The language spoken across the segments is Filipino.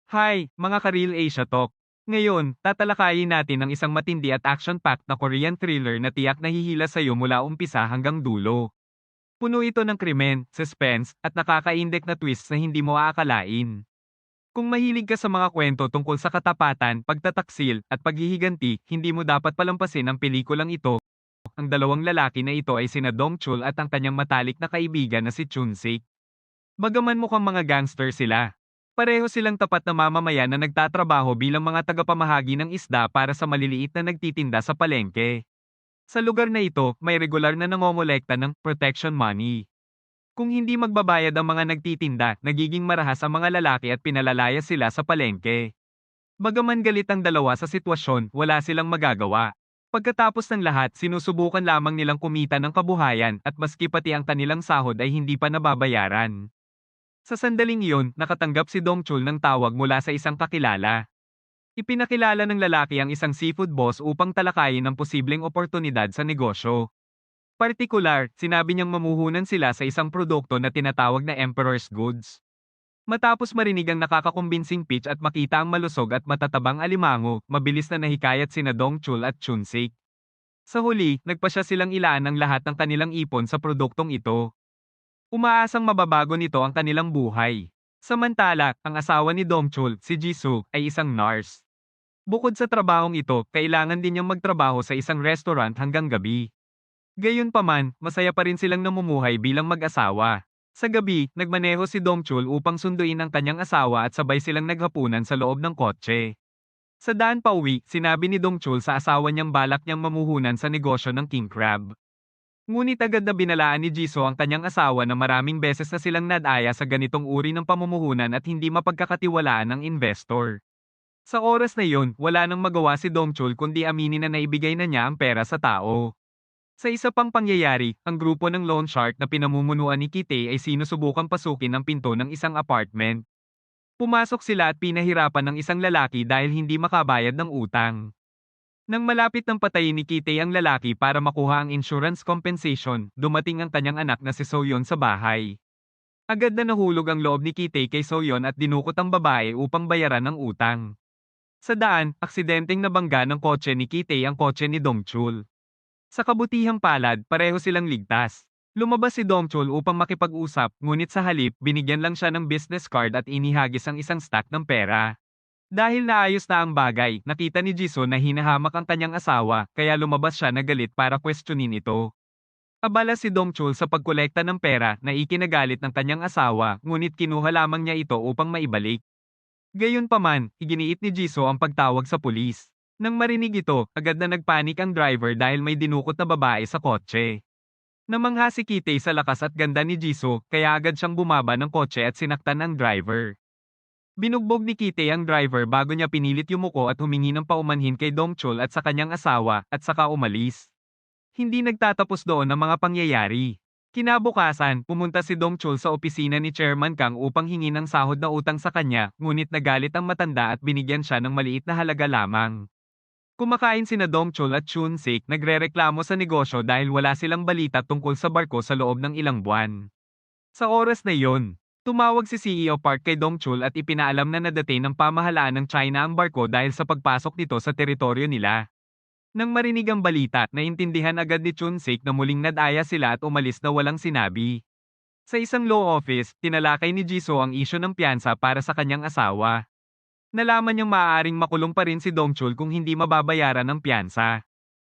Hi, mga ka-Real Asia Talk. Ngayon, tatalakayin natin ang isang matindi at action-packed na Korean thriller na tiyak na hihila sa'yo mula umpisa hanggang dulo. Puno ito ng krimen, suspense, at nakakaindek na twists na hindi mo aakalain. Kung mahilig ka sa mga kwento tungkol sa katapatan, pagtataksil, at paghihiganti, hindi mo dapat palampasin ang pelikulang ito. Ang dalawang lalaki na ito ay sina Dong Chul at ang kanyang matalik na kaibigan na si Chun Sik. Bagaman mukhang mga gangster sila, pareho silang tapat na mamamayan na nagtatrabaho bilang mga tagapamahagi ng isda para sa maliliit na nagtitinda sa palengke. Sa lugar na ito, may regular na nangongolekta ng protection money. Kung hindi magbabayad ang mga nagtitinda, nagiging marahas ang mga lalaki at pinalalaya sila sa palengke. Bagaman galit ang dalawa sa sitwasyon, wala silang magagawa. Pagkatapos ng lahat, sinusubukan lamang nilang kumita ng kabuhayan at maski pati ang kanilang sahod ay hindi pa nababayaran. Sa sandaling iyon, nakatanggap si Dong Chul ng tawag mula sa isang kakilala. Ipinakilala ng lalaki ang isang seafood boss upang talakayin ang posibleng oportunidad sa negosyo. Partikular, sinabi niyang mamuhunan sila sa isang produkto na tinatawag na Emperor's Goods. Matapos marinig ang nakakakumbinsing pitch at makita ang malusog at matatabang alimango, mabilis na nahikayat sina Dong Chul at Chun Sik. Sa huli, nagpasya silang ilaan ang lahat ng kanilang ipon sa produktong ito. Umaasang mababago nito ang kanilang buhay. Samantala, ang asawa ni Dong Chul, si Jisoo, ay isang nurse. Bukod sa trabahong ito, kailangan din niyang magtrabaho sa isang restaurant hanggang gabi. Gayunpaman, masaya pa rin silang namumuhay bilang mag-asawa. Sa gabi, nagmaneho si Dong Chul upang sunduin ang kanyang asawa at sabay silang naghapunan sa loob ng kotse. Sa daan pauwi, sinabi ni Dong Chul sa asawa niyang balak niyang mamuhunan sa negosyo ng king crab. Ngunit agad na binalaan ni Jisoo ang kanyang asawa na maraming beses na silang nadaya sa ganitong uri ng pamumuhunan at hindi mapagkakatiwalaan ng investor. Sa oras na iyon, wala nang magawa si Dong Chul kundi aminin na naibigay na niya ang pera sa tao. Sa isa pang pangyayari, ang grupo ng loan shark na pinamumunuan ni Kite ay sinusubukang pasukin ang pinto ng isang apartment. Pumasok sila at pinahirapan ng isang lalaki dahil hindi makabayad ng utang. Nang malapit ng patayin ni Kite ang lalaki para makuha ang insurance compensation, dumating ang kanyang anak na si Soyeon sa bahay. Agad na nahulog ang loob ni Kite kay Soyeon at dinukot ang babae upang bayaran ang utang. Sa daan, aksidenteng nabangga ng kotse ni Kite ang kotse ni Dongchul. Sa kabutihang palad, pareho silang ligtas. Lumabas si Dongchul upang makipag-usap, ngunit sa halip, binigyan lang siya ng business card at inihagis ang isang stack ng pera. Dahil naayos na ang bagay, nakita ni Jisoo na hinahamak ang kanyang asawa, kaya lumabas siya na galit para questionin ito. Abala si Dong Chul sa pagkolekta ng pera na ikinagalit ng kanyang asawa, ngunit kinuha lamang niya ito upang maibalik. Gayunpaman, iginiit ni Jisoo ang pagtawag sa pulis. Nang marinig ito, agad na nagpanik ang driver dahil may dinukot na babae sa kotse. Namangha si Kitty sa lakas at ganda ni Jisoo, kaya agad siyang bumaba ng kotse at sinaktan ang driver. Binugbog ni Kite ang driver bago niya pinilit yumuko at humingi ng paumanhin kay Dongchul at sa kanyang asawa, at saka umalis. Hindi nagtatapos doon ang mga pangyayari. Kinabukasan, pumunta si Dongchul sa opisina ni Chairman Kang upang hingi ng sahod na utang sa kanya, ngunit nagalit ang matanda at binigyan siya ng maliit na halaga lamang. Kumakain sina Dongchul at Chun Sik, nagrereklamo sa negosyo dahil wala silang balita tungkol sa barko sa loob ng ilang buwan. Sa oras na iyon, tumawag si CEO Park kay Dongchul at ipinaalam na nadating ng pamahalaan ng China ang barko dahil sa pagpasok nito sa teritoryo nila. Nang marinig ang balita, naintindihan agad ni Chun Sik na muling nadaya sila at umalis na walang sinabi. Sa isang law office, tinalakay ni Jisoo ang isyu ng piyansa para sa kanyang asawa. Nalaman niyang maaaring makulong pa rin si Dongchul kung hindi mababayaran ang piyansa.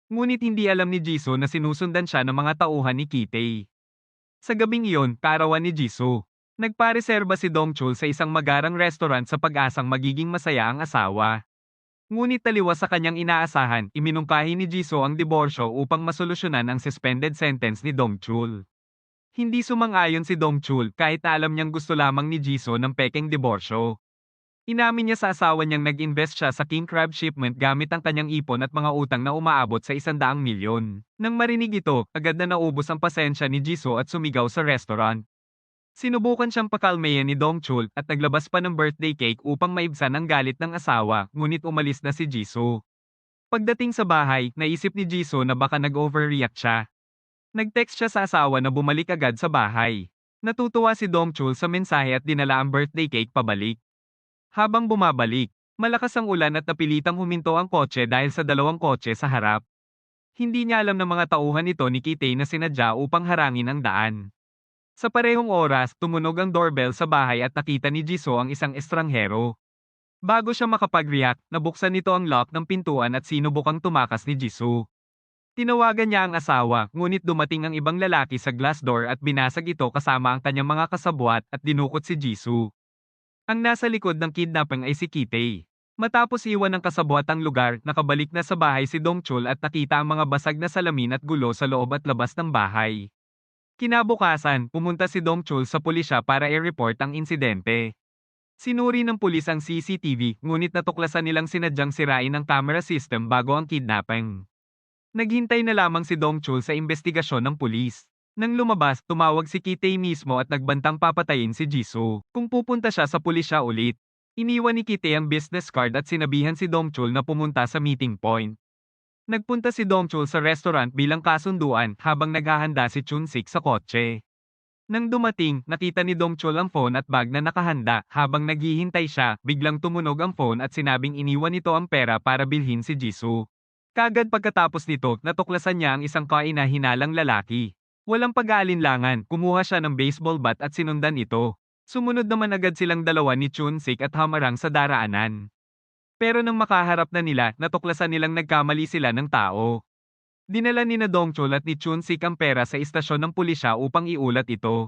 Ngunit hindi alam ni Jisoo na sinusundan siya ng mga tauhan ni Kitay. Sa gabing iyon, kaarawan ni Jisoo. Nagpareserba si Dongchul sa isang magarang restaurant sa pag-asang magiging masaya ang asawa. Ngunit taliwas sa kanyang inaasahan, iminungkahi ni Jisoo ang diborsyo upang masolusyonan ang suspended sentence ni Dongchul. Hindi sumang-ayon si Dongchul kahit na alam niyang gusto lamang ni Jisoo ng pekeng diborsyo. Inamin niya sa asawa niyang nag-invest siya sa king crab shipment gamit ang kanyang ipon at mga utang na umaabot sa 100 milyon. Nang marinig ito, agad na naubos ang pasensya ni Jisoo at sumigaw sa restaurant. Sinubukan siyang pakalmayan ni Dongchul at naglabas pa ng birthday cake upang maibsan ang galit ng asawa, ngunit umalis na si Jisoo. Pagdating sa bahay, naisip ni Jisoo na baka nag-overreact siya. Nag-text siya sa asawa na bumalik agad sa bahay. Natutuwa si Dongchul sa mensahe at dinala ang birthday cake pabalik. Habang bumabalik, malakas ang ulan at napilitang huminto ang kotse dahil sa dalawang kotse sa harap. Hindi niya alam ng mga tauhan ito ni Kitty na sinadya upang harangin ang daan. Sa parehong oras, tumunog ang doorbell sa bahay at nakita ni Jisoo ang isang estranghero. Bago siya makapag-react, nabuksan nito ang lock ng pintuan at sinubukang tumakas ni Jisoo. Tinawagan niya ang asawa, ngunit dumating ang ibang lalaki sa glass door at binasag ito kasama ang kanyang mga kasabwat at dinukot si Jisoo. Ang nasa likod ng kidnapping ay si Kitty. Matapos iwan ng kasabwat ang lugar, nakabalik na sa bahay si Dongchul at nakita ang mga basag na salamin at gulo sa loob at labas ng bahay. Kinabukasan, pumunta si Dongchul sa pulisya para i-report ang insidente. Sinuri ng pulis ang CCTV, ngunit natuklasan nilang sinadyang sirain ang camera system bago ang kidnapping. Naghintay na lamang si Dongchul sa investigasyon ng pulis. Nang lumabas, tumawag si Kitty mismo at nagbantang papatayin si Jisoo kung pupunta siya sa pulisya ulit. Iniwan ni Kitty ang business card at sinabihan si Dongchul na pumunta sa meeting point. Nagpunta si Dongchul sa restaurant bilang kasunduan habang naghahanda si Chunsik sa kotse. Nang dumating, nakita ni Dongchul ang phone at bag na nakahanda. Habang naghihintay siya, biglang tumunog ang phone at sinabing iniwan nito ang pera para bilhin si Jisoo. Kagad pagkatapos nito, natuklasan niya ang isang kaina-hinalang lalaki. Walang pag-aalinlangan, kumuha siya ng baseball bat at sinundan ito. Sumunod naman agad silang dalawa ni Chunsik at Hamarang sa daraanan. Pero nang makaharap na nila, natuklasan nilang nagkamali sila ng tao. Dinala ni na Dongchul at ni Chunsik ang pera sa istasyon ng pulisya upang iulat ito.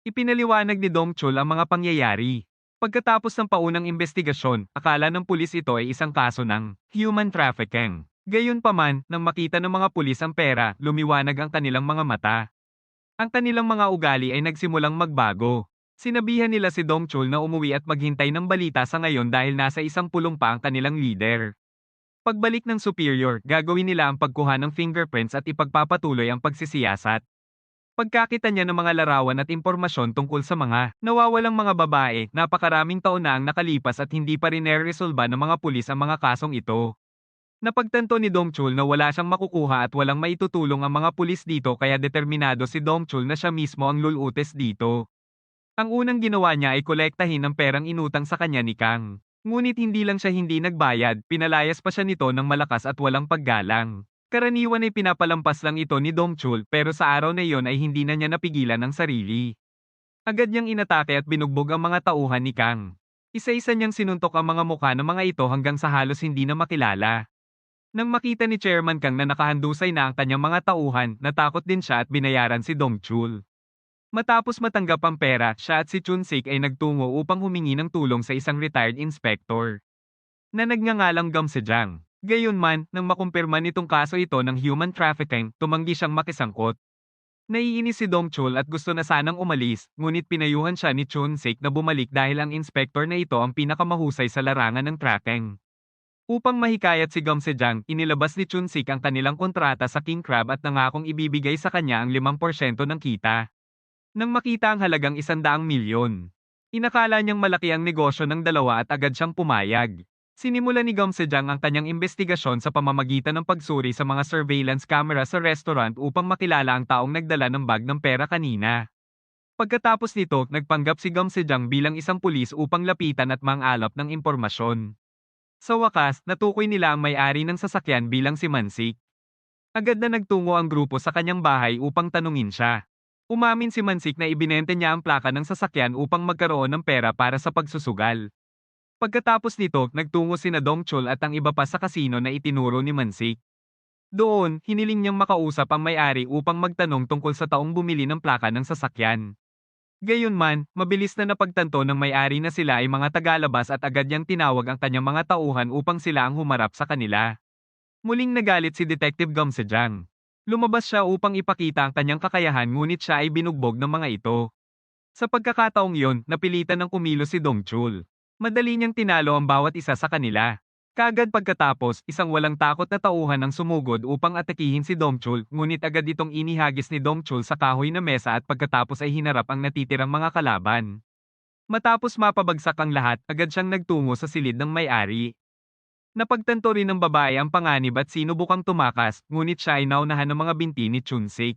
Ipinaliwanag ni Dongchul ang mga pangyayari. Pagkatapos ng paunang investigasyon, akala ng pulis ito ay isang kaso ng human trafficking. Gayunpaman, nang makita ng mga pulis ang pera, lumiwanag ang kanilang mga mata. Ang kanilang mga ugali ay nagsimulang magbago. Sinabihan nila si Dongchul na umuwi at maghintay ng balita sa ngayon dahil nasa isang pulong pa ang kanilang leader. Pagbalik ng superior, gagawin nila ang pagkuha ng fingerprints at ipagpapatuloy ang pagsisiyasat. Pagkakita niya ng mga larawan at impormasyon tungkol sa mga nawawalang mga babae, napakaraming taon na ang nakalipas at hindi pa rin nare-resolba ng mga pulis ang mga kasong ito. Napagtanto ni Dongchul na wala siyang makukuha at walang maitutulong ang mga pulis dito kaya determinado si Dongchul na siya mismo ang lulutes dito. Ang unang ginawa niya ay kolektahin ang perang inutang sa kanya ni Kang. Ngunit hindi lang siya hindi nagbayad, pinalayas pa siya nito ng malakas at walang paggalang. Karaniwan ay pinapalampas lang ito ni Dongchul pero sa araw na iyon ay hindi na niya napigilan ang sarili. Agad niyang inatake at binugbog ang mga tauhan ni Kang. Isa-isa niyang sinuntok ang mga mukha ng mga ito hanggang sa halos hindi na makilala. Nang makita ni Chairman Kang na nakahandusay na ang kanyang mga tauhan, natakot din siya at binayaran si Dongchul. Matapos matanggap ang pera, siya at si Chunsik ay nagtungo upang humingi ng tulong sa isang retired inspector na nagngangalang Gam Sejang. Gayunman, nang makumpirma nitong kaso ito ng human trafficking, tumanggi siyang makisangkot. Naiinis si Dongchul at gusto na sanang umalis, ngunit pinayuhan siya ni Chunsik na bumalik dahil ang inspector na ito ang pinakamahusay sa larangan ng tracking. Upang mahikayat si Gam Sejang, inilabas ni Chunsik ang kanilang kontrata sa King Crab at nangakong ibibigay sa kanya ang 5% ng kita. Nang makita ang halagang 100 milyon, inakala niyang malaki ang negosyo ng dalawa at agad siyang pumayag. Sinimula ni Gam Sejang ang kanyang investigasyon sa pamamagitan ng pagsuri sa mga surveillance camera sa restaurant upang makilala ang taong nagdala ng bag ng pera kanina. Pagkatapos nito, nagpanggap si Gam Sejang bilang isang pulis upang lapitan at mangalap ng impormasyon. Sa wakas, natukoy nila ang may-ari ng sasakyan bilang si Mansik. Agad na nagtungo ang grupo sa kanyang bahay upang tanungin siya. Umamin si Mansik na ibinente niya ang plaka ng sasakyan upang magkaroon ng pera para sa pagsusugal. Pagkatapos nito, nagtungo sina Dongchul at ang iba pa sa kasino na itinuro ni Mansik. Doon, hiniling niyang makausap ang may-ari upang magtanong tungkol sa taong bumili ng plaka ng sasakyan. Gayunman, mabilis na napagtanto ng may-ari na sila ay mga tagalabas at agad niyang tinawag ang kanyang mga tauhan upang sila ang humarap sa kanila. Muling nagalit si Detective Gam Sejang. Lumabas siya upang ipakita ang kanyang kakayahan ngunit siya ay binugbog ng mga ito. Sa pagkakataong iyon, napilitan ng kumilos si Dongchul. Madali niyang tinalo ang bawat isa sa kanila. Kaagad pagkatapos, isang walang takot na tauhan ang sumugod upang atakihin si Dongchul, ngunit agad itong inihagis ni Dongchul sa kahoy na mesa at pagkatapos ay hinarap ang natitirang mga kalaban. Matapos mapabagsak ang lahat, agad siyang nagtungo sa silid ng may-ari. Napagtanto rin ng babae ang panganib at sinubukang tumakas, ngunit siya ay naunahan ng mga binti ni Chunsik.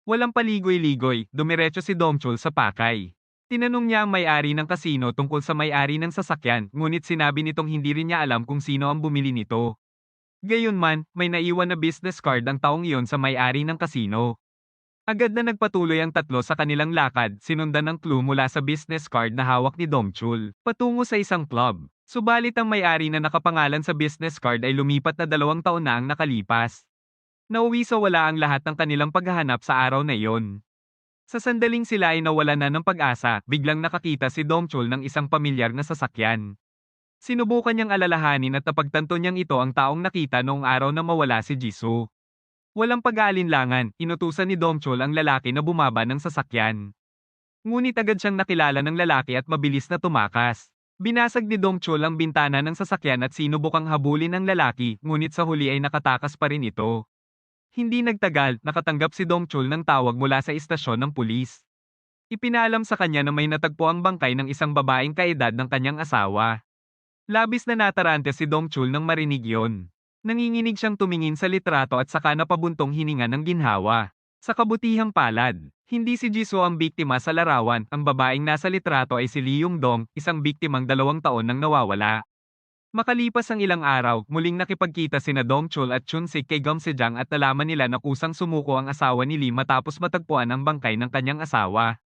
Walang paligoy-ligoy, dumiretso si Dongchul sa pakay. Tinanong niya ang may-ari ng kasino tungkol sa may-ari ng sasakyan, ngunit sinabi nitong hindi rin niya alam kung sino ang bumili nito. Gayunman, may naiwan na business card ang taong iyon sa may-ari ng kasino. Agad na nagpatuloy ang tatlo sa kanilang lakad, sinundan ng clue mula sa business card na hawak ni Dongchul, patungo sa isang club. Subalit ang may-ari na nakapangalan sa business card ay lumipat na 2 taon na ang nakalipas. Nauwi sa wala ang lahat ng kanilang paghahanap sa araw na iyon. Sa sandaling sila ay nawalan na ng pag-asa, biglang nakakita si Dongchul ng isang pamilyar na sasakyan. Sinubukan niyang alalahanin at napagtanto niyang ito ang taong nakita noong araw na mawala si Jisoo. Walang pag-aalinlangan, inutusan ni Dongchul ang lalaki na bumaba ng sasakyan. Ngunit agad siyang nakilala ng lalaki at mabilis na tumakas. Binasag ni Dongchul ang bintana ng sasakyan at sinubukang habulin ng lalaki, ngunit sa huli ay nakatakas pa rin ito. Hindi nagtagal, nakatanggap si Dongchul ng tawag mula sa istasyon ng pulis. Ipinaalam sa kanya na may natagpo ang bangkay ng isang babaeng kaedad ng kanyang asawa. Labis na natarante si Dongchul nang marinig yon. Nanginginig siyang tumingin sa litrato at saka napabuntong hininga ng ginhawa. Sa kabutihang palad, hindi si Jisoo ang biktima sa larawan, ang babaeng nasa litrato ay si Lee Yong-dong, isang biktimang 2 taon nang nawawala. Makalipas ang ilang araw, muling nakipagkita sina Dongchul at Chun-sik kay Gum Sejang at nalaman nila na kusang sumuko ang asawa ni Lee matapos matagpuan ang bangkay ng kanyang asawa.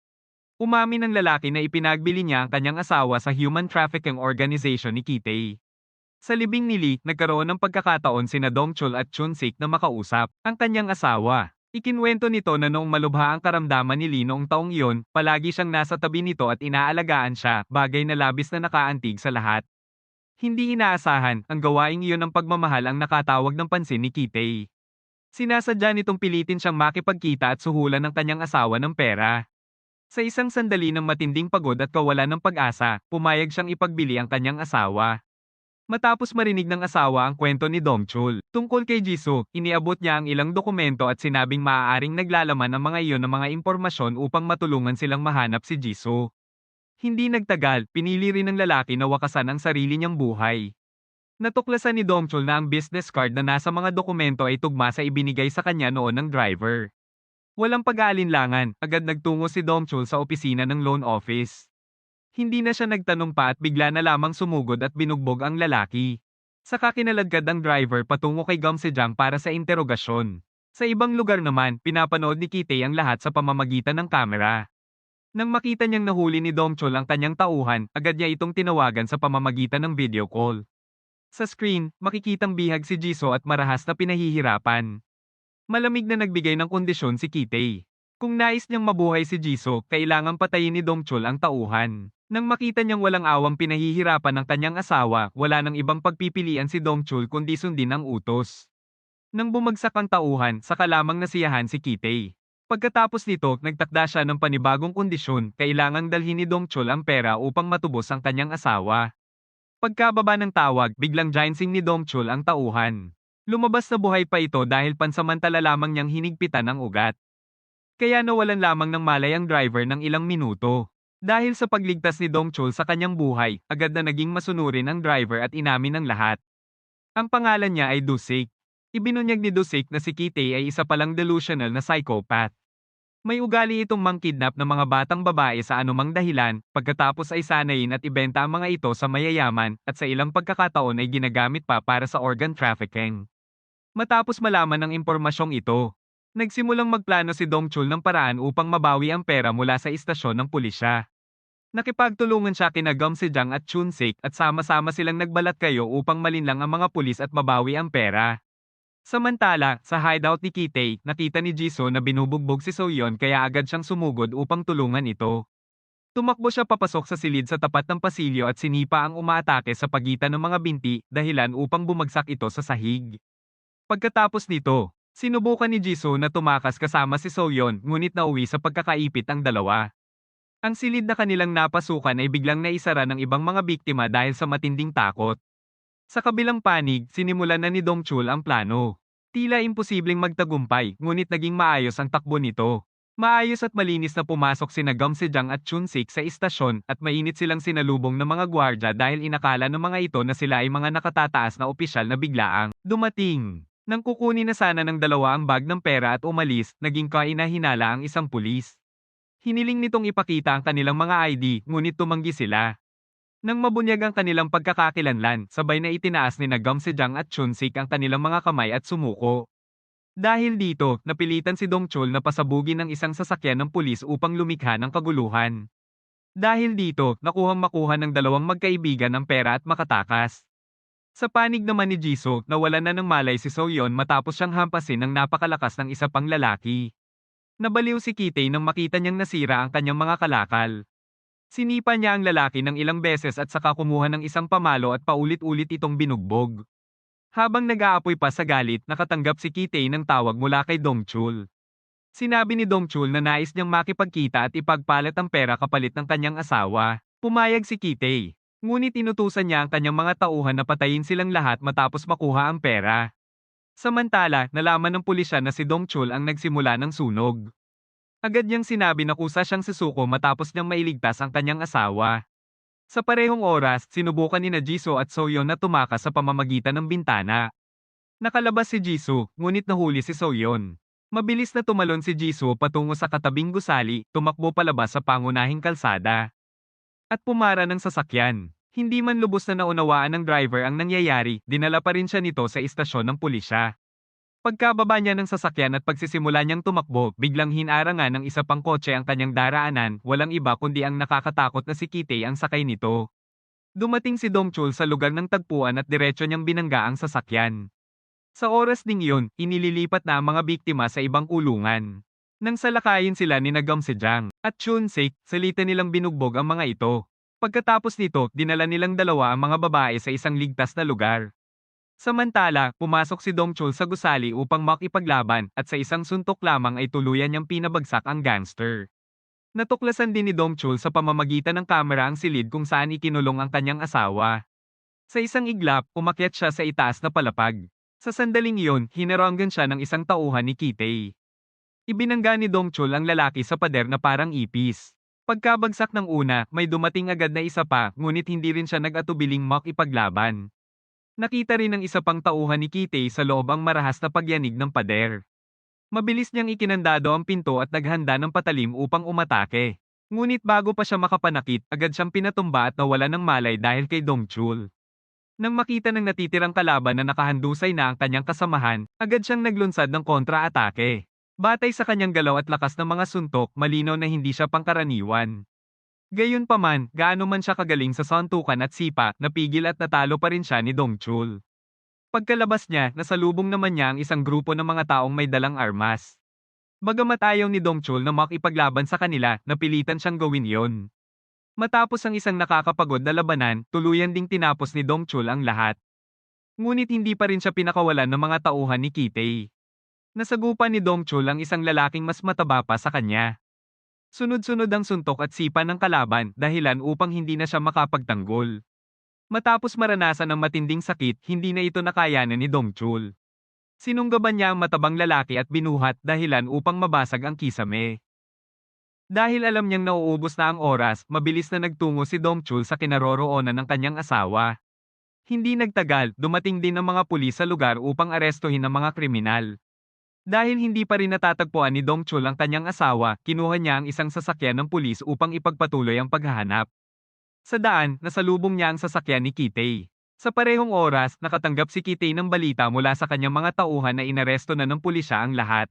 Umamin ng lalaki na ipinagbili niya ang kanyang asawa sa human trafficking organization ni Kitay. Sa libing ni Lee, nagkaroon ng pagkakataon sina Dongchul at Chun-sik na makausap ang kanyang asawa. Ikinwento nito na noong malubha ang karamdaman ni Lee noong taong iyon, palagi siyang nasa tabi nito at inaalagaan siya, bagay na labis na nakaantig sa lahat. Hindi inaasahan, ang gawaing iyon ng pagmamahal ang nakatawag ng pansin ni Kitay. Sinasadya nitong pilitin siyang makipagkita at suhulan ng kanyang asawa ng pera. Sa isang sandali ng matinding pagod at kawalan ng pag-asa, pumayag siyang ipagbili ang kanyang asawa. Matapos marinig ng asawa ang kwento ni Dongchul tungkol kay Jisoo, iniabot niya ang ilang dokumento at sinabing maaaring naglalaman ang mga iyon ng mga impormasyon upang matulungan silang mahanap si Jisoo. Hindi nagtagal, pinili rin ng lalaki na wakasan ang sarili niyang buhay. Natuklasan ni Dongchul na ang business card na nasa mga dokumento ay tugma sa ibinigay sa kanya noon ng driver. Walang pag-aalinlangan, agad nagtungo si Dongchul sa opisina ng loan office. Hindi na siya nagtanong pa at bigla na lamang sumugod at binugbog ang lalaki. Saka kinaladkad ang driver patungo kay Gum Sejang para sa interogasyon. Sa ibang lugar naman, pinapanood ni Kitay ang lahat sa pamamagitan ng kamera. Nang makita niyang nahuli ni Dongchul ang kanyang tauhan, agad niya itong tinawagan sa pamamagitan ng video call. Sa screen, makikitang bihag si Jisoo at marahas na pinahihirapan. Malamig na nagbigay ng kondisyon si Kitay. Kung nais niyang mabuhay si Jisoo, kailangang patayin ni Dongchul ang tauhan. Nang makita niyang walang awang pinahihirapan ng kanyang asawa, wala nang ibang pagpipilian si Dongchul kundi sundin ang utos. Nang bumagsak ang tauhan, saka lamang nasiyahan si Kitay. Pagkatapos nito, nagtakda siya ng panibagong kondisyon, kailangang dalhin ni Dongchul ang pera upang matubos ang kanyang asawa. Pagkababa ng tawag, biglang ginseng ni Dongchul ang tauhan. Lumabas na buhay pa ito dahil pansamantala lamang niyang hinigpitan ang ugat. Kaya nawalan lamang ng malay ang driver ng ilang minuto. Dahil sa pagligtas ni Dongchul sa kanyang buhay, agad na naging masunurin ang driver at inamin ng lahat. Ang pangalan niya ay Dusik. Ibinunyag ni Dusik na si Kitay ay isa palang delusional na psychopath. May ugali itong mangkidnap ng mga batang babae sa anumang dahilan, pagkatapos ay sanayin at ibenta ang mga ito sa mayayaman, at sa ilang pagkakataon ay ginagamit pa para sa organ trafficking. Matapos malaman ang impormasyong ito, nagsimulang magplano si Dongchul ng paraan upang mabawi ang pera mula sa istasyon ng pulisya. Nakipagtulungan siya kina Gum Sejang at Chun-sik at sama-sama silang nagbalat kayo upang malinlang ang mga pulis at mabawi ang pera. Samantala, sa hideout ni Kitay, nakita ni Jisoo na binubugbog si Soyeon kaya agad siyang sumugod upang tulungan ito. Tumakbo siya papasok sa silid sa tapat ng pasilyo at sinipa ang umaatake sa pagitan ng mga binti, dahilan upang bumagsak ito sa sahig. Pagkatapos nito, sinubukan ni Jisoo na tumakas kasama si Soyeon, ngunit nauwi sa pagkakaipit ang dalawa. Ang silid na kanilang napasukan ay biglang naisara ng ibang mga biktima dahil sa matinding takot. Sa kabilang panig, sinimulan na ni Dongchul ang plano. Tila imposibleng magtagumpay, ngunit naging maayos ang takbo nito. Maayos at malinis na pumasok sina Gum Sejang at Chun-sik sa istasyon at mainit silang sinalubong ng mga gwardya dahil inakala ng mga ito na sila ay mga nakatataas na opisyal na biglaang dumating. Nang kukunin na sana ng dalawa ang bag ng pera at umalis, naging kainahinala ang isang pulis. Hiniling nitong ipakita ang kanilang mga ID, ngunit tumanggi sila. Nang mabunyag ang kanilang pagkakakilanlan, sabay na itinaas ni Gum Sejang at Chunsik ang kanilang mga kamay at sumuko. Dahil dito, napilitan si Dongchul na pasabugin ng isang sasakyan ng pulis upang lumikha ng kaguluhan. Dahil dito, nakuhang makuha ng dalawang magkaibigan ang pera at makatakas. Sa panig naman ni Jisoo, nawalan na ng malay si Soyeon matapos siyang hampasin ng napakalakas ng isa pang lalaki. Nabaliw si Kitay nang makita niyang nasira ang kanyang mga kalakal. Sinipa niya ang lalaki ng ilang beses at saka kumuha ng isang pamalo at paulit-ulit itong binugbog. Habang nag-aapoy pa sa galit, nakatanggap si Kitay ng tawag mula kay Dongchul. Sinabi ni Dongchul na nais niyang makipagkita at ipagpalit ang pera kapalit ng kanyang asawa. Pumayag si Kitay. Ngunit inutusan niya ang kanyang mga tauhan na patayin silang lahat matapos makuha ang pera. Samantala, nalaman ng pulisya na si Dongchul ang nagsimula ng sunog. Agad niyang sinabi na kusa siyang susuko matapos niyang mailigtas ang kanyang asawa. Sa parehong oras, sinubukan ni Jisoo at Soyeon na tumakas sa pamamagitan ng bintana. Nakalabas si Jisoo, ngunit nahuli si Soyeon. Mabilis na tumalon si Jisoo patungo sa katabing gusali, tumakbo palabas sa pangunahing kalsada. At pumara ng sasakyan. Hindi man lubos na naunawaan ng driver ang nangyayari, dinala pa rin siya nito sa istasyon ng pulisya. Pagkababa niya ng sasakyan at pagsisimula niyang tumakbo, biglang hinarangan ng isa pang kotse ang kanyang daraanan, walang iba kundi ang nakakatakot na si Kitay ang sakay nito. Dumating si Dongchul sa lugar ng tagpuan at diretso niyang binangga ang sasakyan. Sa oras ding iyon, inililipat na ang mga biktima sa ibang kulungan. Nang salakayin sila ni Gum Sejang at Chunsik, salita nilang binugbog ang mga ito. Pagkatapos nito, dinala nilang dalawa ang mga babae sa isang ligtas na lugar. Samantala, pumasok si Dongchul sa gusali upang makipaglaban at sa isang suntok lamang ay tuluyan niyang pinabagsak ang gangster. Natuklasan din ni Dongchul sa pamamagitan ng kamera ang silid kung saan ikinulong ang kanyang asawa. Sa isang iglap, umakyat siya sa itaas na palapag. Sa sandaling iyon, hinaranggan siya ng isang tauhan ni Kitay. Ibinangga ni Dongchul ang lalaki sa pader na parang ipis. Pagkabagsak ng una, may dumating agad na isa pa, ngunit hindi rin siya nag-atubiling makipaglaban. Nakita rin ng isa pang tauhan ni Kitay sa loob ang marahas na pagyanig ng pader. Mabilis niyang ikinandado ang pinto at naghanda ng patalim upang umatake. Ngunit bago pa siya makapanakit, agad siyang pinatumba at nawala ng malay dahil kay Dongchul. Nang makita ng natitirang kalaban na nakahandusay na ang kanyang kasamahan, agad siyang naglunsad ng kontra-atake. Batay sa kanyang galaw at lakas ng mga suntok, malinaw na hindi siya pangkaraniwan. Gayunpaman, gaano man siya kagaling sa suntukan at sipa, napigil at natalo pa rin siya ni Dongchul. Pagkalabas niya, nasalubong naman niya ang isang grupo ng mga taong may dalang armas. Bagamat ayaw ni Dongchul na makipaglaban sa kanila, napilitan siyang gawin yon. Matapos ang isang nakakapagod na labanan, tuluyan ding tinapos ni Dongchul ang lahat. Ngunit hindi pa rin siya pinakawalan ng mga tauhan ni Kitay. Nasagupan ni Dongchul ang isang lalaking mas mataba pa sa kanya. Sunod-sunod ang suntok at sipa ng kalaban, dahilan upang hindi na siya makapagtanggol. Matapos maranasan ng matinding sakit, hindi na ito nakayanan ni Dongchul. Sinunggaban niya ang matabang lalaki at binuhat, dahilan upang mabasag ang kisame. Dahil alam niyang nauubos na ang oras, mabilis na nagtungo si Dongchul sa kinaroroonan ng kanyang asawa. Hindi nagtagal, dumating din ang mga pulis sa lugar upang arestuhin ang mga kriminal. Dahil hindi pa rin natatagpuan ni Dongchul ang kanyang asawa, kinuha niya ang isang sasakyan ng pulis upang ipagpatuloy ang paghahanap. Sa daan, nasalubong niya ang sasakyan ni Kitay. Sa parehong oras, nakatanggap si Kitay ng balita mula sa kanyang mga tauhan na inaresto na ng pulisya ang lahat.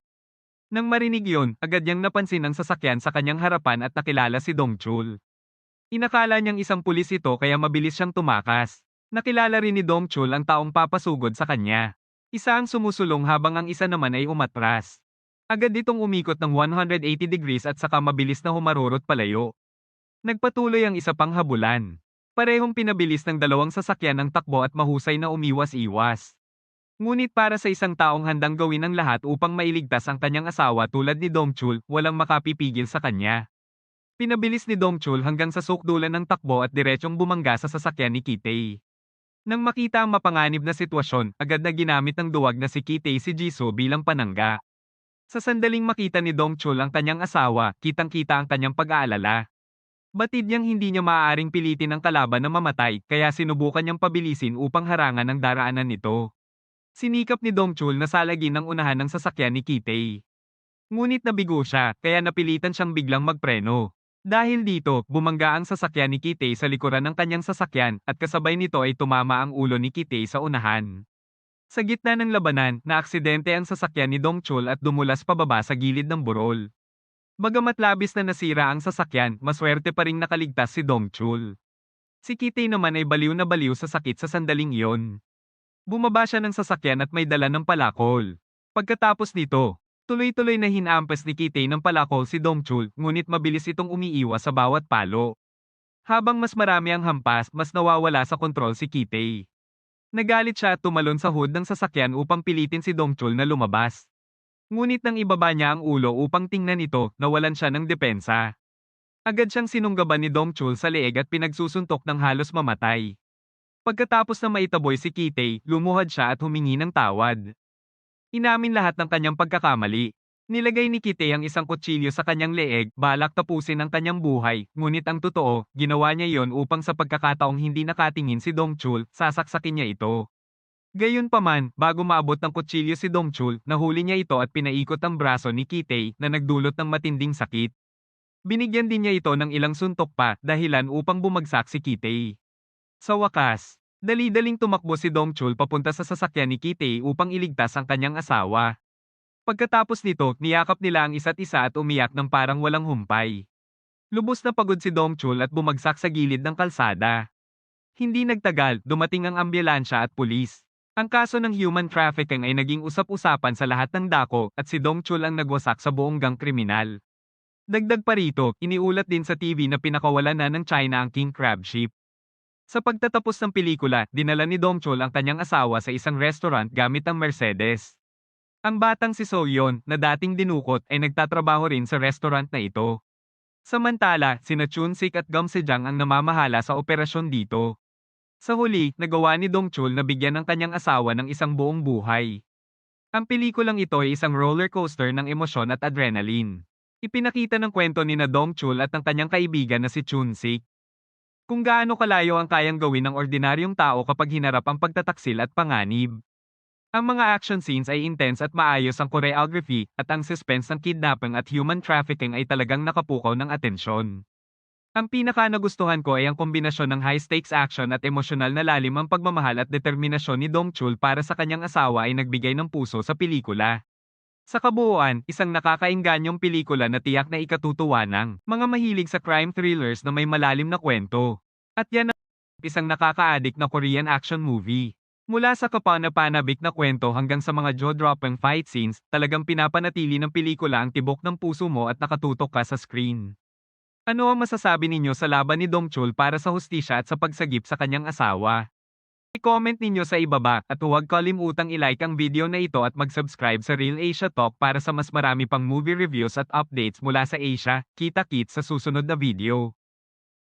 Nang marinig yon, agad niyang napansin ang sasakyan sa kanyang harapan at nakilala si Dongchul. Inakala niyang isang pulis ito kaya mabilis siyang tumakas. Nakilala rin ni Dongchul ang taong papasugod sa kanya. Isa ang sumusulong habang ang isa naman ay umatras. Agad itong umikot ng 180 degrees at saka mabilis na humarurot palayo. Nagpatuloy ang isa pang habulan. Parehong pinabilis ng dalawang sasakyan ang takbo at mahusay na umiwas-iwas. Ngunit para sa isang taong handang gawin ang lahat upang mailigtas ang kanyang asawa tulad ni Dongchul, walang makapipigil sa kanya. Pinabilis ni Dongchul hanggang sa sukdulan ng takbo at diretsong bumangga sa sasakyan ni Kitay. Nang makita ang mapanganib na sitwasyon, agad na ginamit ng duwag na si Kitay si Jisoo bilang panangga. Sa sandaling makita ni Dongchul ang kanyang asawa, kitang-kita ang kanyang pag-aalala. Batid niyang hindi niya maaaring pilitin ang kalaban na mamatay, kaya sinubukan niyang pabilisin upang harangan ang daraanan nito. Sinikap ni Dongchul na salagin ang unahan ng sasakyan ni Kitay. Ngunit nabigo siya, kaya napilitan siyang biglang magpreno. Dahil dito, bumangga ang sasakyan ni Kitay sa likuran ng kanyang sasakyan at kasabay nito ay tumama ang ulo ni Kitay sa unahan. Sa gitna ng labanan, naaksidente ang sasakyan ni Dongchul at dumulas pababa sa gilid ng burol. Bagamat labis na nasira ang sasakyan, maswerte pa ring nakaligtas si Dongchul. Si Kitay naman ay baliw na baliw sa sakit sa sandaling iyon. Bumaba siya ng sasakyan at may dala ng palakol. Pagkatapos nito, tuloy-tuloy na hinampas ni Kitay ng palakol si Dongchul, ngunit mabilis itong umiiwas sa bawat palo. Habang mas marami ang hampas, mas nawawala sa kontrol si Kitay. Nagalit siya at tumalon sa hood ng sasakyan upang pilitin si Dongchul na lumabas. Ngunit nang ibaba niya ang ulo upang tingnan ito, nawalan siya ng depensa. Agad siyang sinunggaban ni Dongchul sa leeg at pinagsusuntok ng halos mamatay. Pagkatapos na maitaboy si Kitay, lumuhad siya at humingi ng tawad. Inamin lahat ng kanyang pagkakamali. Nilagay ni Kitay ang isang kutsilyo sa kanyang leeg, balak tapusin ang kanyang buhay, ngunit ang totoo, ginawa niya yon upang sa pagkakataong hindi nakatingin si Dongchul, sasaksakin niya ito. Gayunpaman, bago maabot ng kutsilyo si Dongchul, nahuli niya ito at pinaikot ang braso ni Kitay na nagdulot ng matinding sakit. Binigyan din niya ito ng ilang suntok pa, dahilan upang bumagsak si Kitay. Sa wakas, dali-daling tumakbo si Dongchul papunta sa sasakyan ni Kitay upang iligtas ang kanyang asawa. Pagkatapos nito, niyakap nila ang isa't isa at umiyak ng parang walang humpay. Lubos na pagod si Dongchul at bumagsak sa gilid ng kalsada. Hindi nagtagal, dumating ang ambulansya at pulis. Ang kaso ng human trafficking ay naging usap-usapan sa lahat ng dako at si Dongchul ang nagwasak sa buong gang kriminal. Dagdag pa rito, iniulat din sa TV na pinakawalan na ng China ang king crab ship. Sa pagtatapos ng pelikula, dinala ni Dongchul ang kanyang asawa sa isang restaurant gamit ang Mercedes. Ang batang si So-yeon, na dating dinukot, ay nagtatrabaho rin sa restaurant na ito. Samantala, sina Chun-sik at Gum Sejang ang namamahala sa operasyon dito. Sa huli, nagawa ni Dongchul na bigyan ng kanyang asawa ng isang buong buhay. Ang pelikulang ito ay isang roller coaster ng emosyon at adrenaline. Ipinakita ng kwento ni na Dongchul at ng kanyang kaibigan na si Chun-sik. Kung gaano kalayo ang kayang gawin ng ordinaryong tao kapag hinarap ang pagtataksil at panganib. Ang mga action scenes ay intense at maayos ang choreography, at ang suspense ng kidnapping at human trafficking ay talagang nakapukaw ng atensyon. Ang pinaka nagustuhan ko ay ang kombinasyon ng high-stakes action at emosyonal na lalim ang pagmamahal at determinasyon ni Dongchul para sa kanyang asawa ay nagbigay ng puso sa pelikula. Sa kabuuan, isang nakakaingganyong pelikula na tiyak na ikatutuwa ng mga mahilig sa crime thrillers na may malalim na kwento. At yan ang isang nakaka-addict na Korean action movie. Mula sa kapanapanabik na kwento hanggang sa mga jaw-dropping fight scenes, talagang pinapanatili ng pelikula ang tibok ng puso mo at nakatutok ka sa screen. Ano ang masasabi ninyo sa laban ni Dongchul para sa hustisya at sa pagsagip sa kanyang asawa? I-comment ninyo sa ibaba at huwag kalimutang i-like ang video na ito at mag-subscribe sa Real Asia Talk para sa mas marami pang movie reviews at updates mula sa Asia. Kita-kits sa susunod na video.